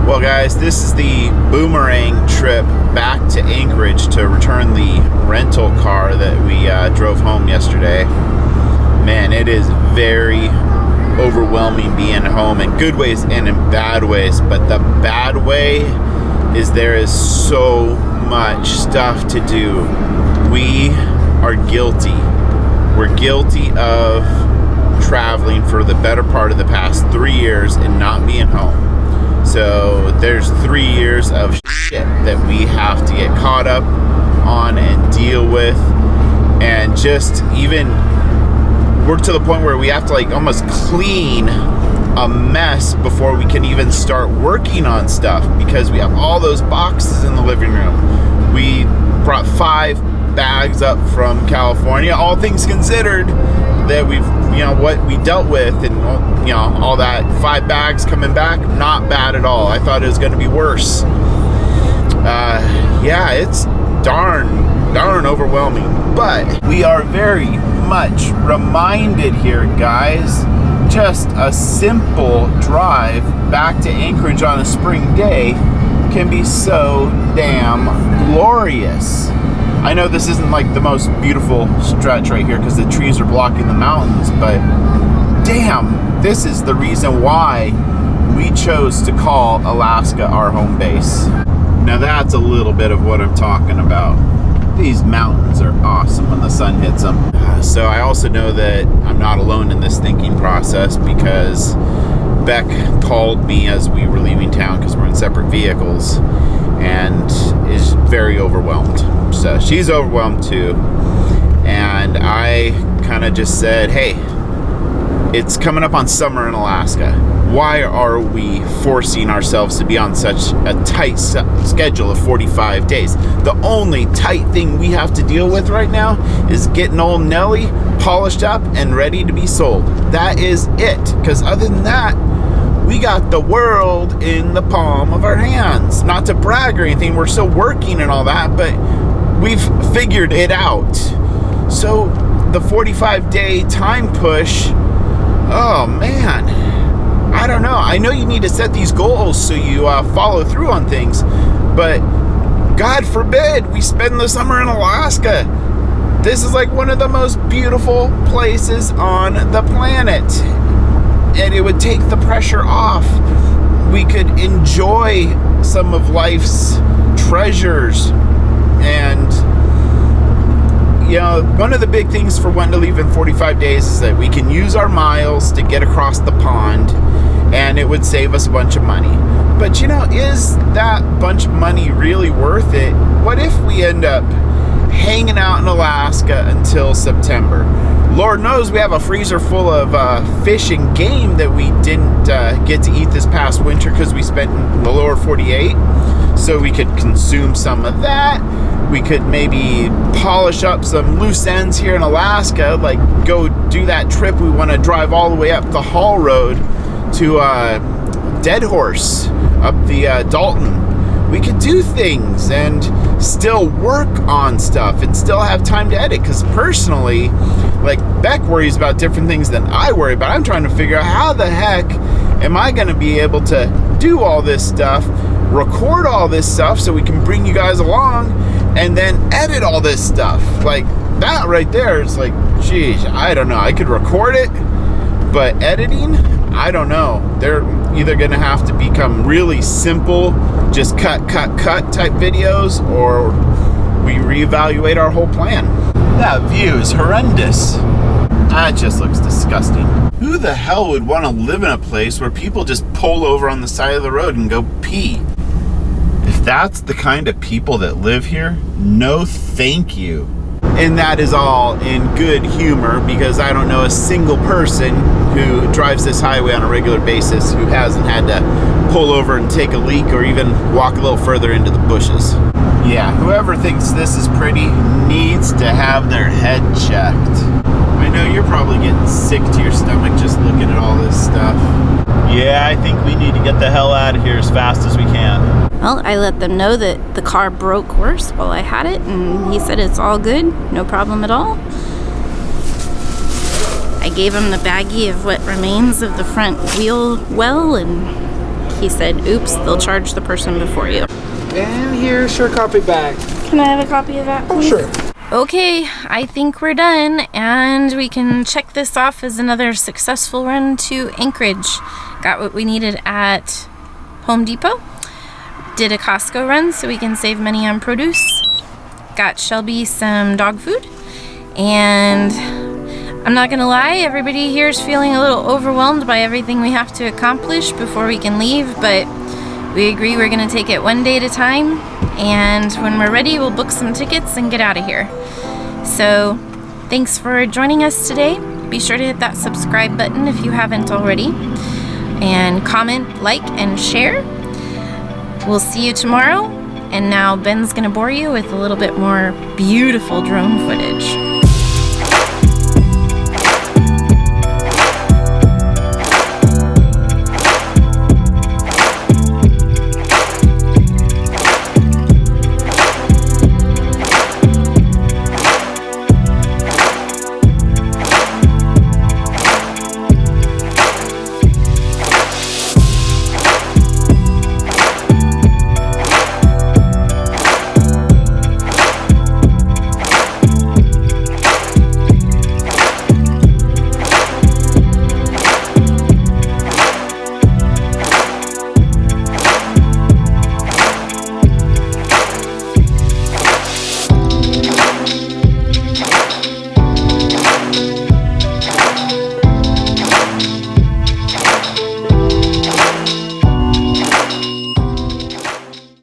Well guys, this is the boomerang trip back to Anchorage to return the rental car that we drove home yesterday. Man, it is very overwhelming being home in good ways and in bad ways, but the bad way is there is so much stuff to do. We are guilty. We're guilty of traveling for the better part of the past 3 years and not being home. So there's 3 years of shit that we have to get caught up on and deal with, and just even we're to the point where we have to like almost clean a mess before we can even start working on stuff, because we have all those boxes in the living room. We brought 5 bags up from California, all things considered, that we've, what we dealt with, and all that. 5 bags coming back, not bad at all. I thought it was going to be worse. Yeah, it's darn overwhelming, but we are very much reminded here, guys. Just a simple drive back to Anchorage on a spring day can be so damn glorious. I know this isn't like the most beautiful stretch right here because the trees are blocking the mountains, but damn, this is the reason why we chose to call Alaska our home base. Now that's a little bit of what I'm talking about. These mountains are awesome when the sun hits them. So I also know that I'm not alone in this thinking process, because Beck called me as we were leaving town because we're in separate vehicles, and is very overwhelmed. So she's overwhelmed too. And I kind of just said, hey, it's coming up on summer in Alaska. Why are we forcing ourselves to be on such a tight schedule of 45 days? The only tight thing we have to deal with right now is getting old Nelly polished up and ready to be sold. That is it. Because other than that, we got the world in the palm of our hands. Not to brag or anything, we're still working and all that, but we've figured it out. So the 45-day time push, oh man, I don't know. I know you need to set these goals so you follow through on things, but God forbid we spend the summer in Alaska. This is like one of the most beautiful places on the planet, and it would take the pressure off. We could enjoy some of life's treasures. And one of the big things for wanting to leave in 45 days is that we can use our miles to get across the pond, and it would save us a bunch of money. But is that bunch of money really worth it? What if we end up hanging out in Alaska until September? Lord knows we have a freezer full of fish and game that we didn't get to eat this past winter because we spent in the lower 48. So we could consume some of that. We could maybe polish up some loose ends here in Alaska, like go do that trip. We want to drive all the way up the Hall Road to Dead Horse, up the Dalton. We could do things and still work on stuff and still have time to edit, because personally, like, Beck worries about different things than I worry about. I'm trying to figure out how the heck am I going to be able to do all this stuff, record all this stuff so we can bring you guys along, and then edit all this stuff. Like, that right there is like, geez, I don't know. I could record it, but editing, I don't know. They're either going to have to become really simple, just cut type videos, or we reevaluate our whole plan. That view is horrendous. That just looks disgusting. Who the hell would want to live in a place where people just pull over on the side of the road and go pee? If that's the kind of people that live here, no thank you. And that is all in good humor, because I don't know a single person who drives this highway on a regular basis who hasn't had to pull over and take a leak or even walk a little further into the bushes. Yeah, whoever thinks this is pretty needs to have their head checked. I know you're probably getting sick to your stomach just looking at all this stuff. Yeah, I think we need to get the hell out of here as fast as we can. Well, I let them know that the car broke worse while I had it, and he said it's all good, no problem at all. I gave him the baggie of what remains of the front wheel well, and he said, oops, they'll charge the person before you. And here's your copy back. Can I have a copy of that, please? Sure. Okay, I think we're done, and we can check this off as another successful run to Anchorage. Got what we needed at Home Depot. Did a Costco run so we can save money on produce. Got Shelby some dog food. And I'm not gonna lie, everybody here is feeling a little overwhelmed by everything we have to accomplish before we can leave, but we agree we're gonna take it one day at a time, and when we're ready, we'll book some tickets and get out of here. So, thanks for joining us today. Be sure to hit that subscribe button if you haven't already, and comment, like, and share. We'll see you tomorrow, and now Ben's gonna bore you with a little bit more beautiful drone footage.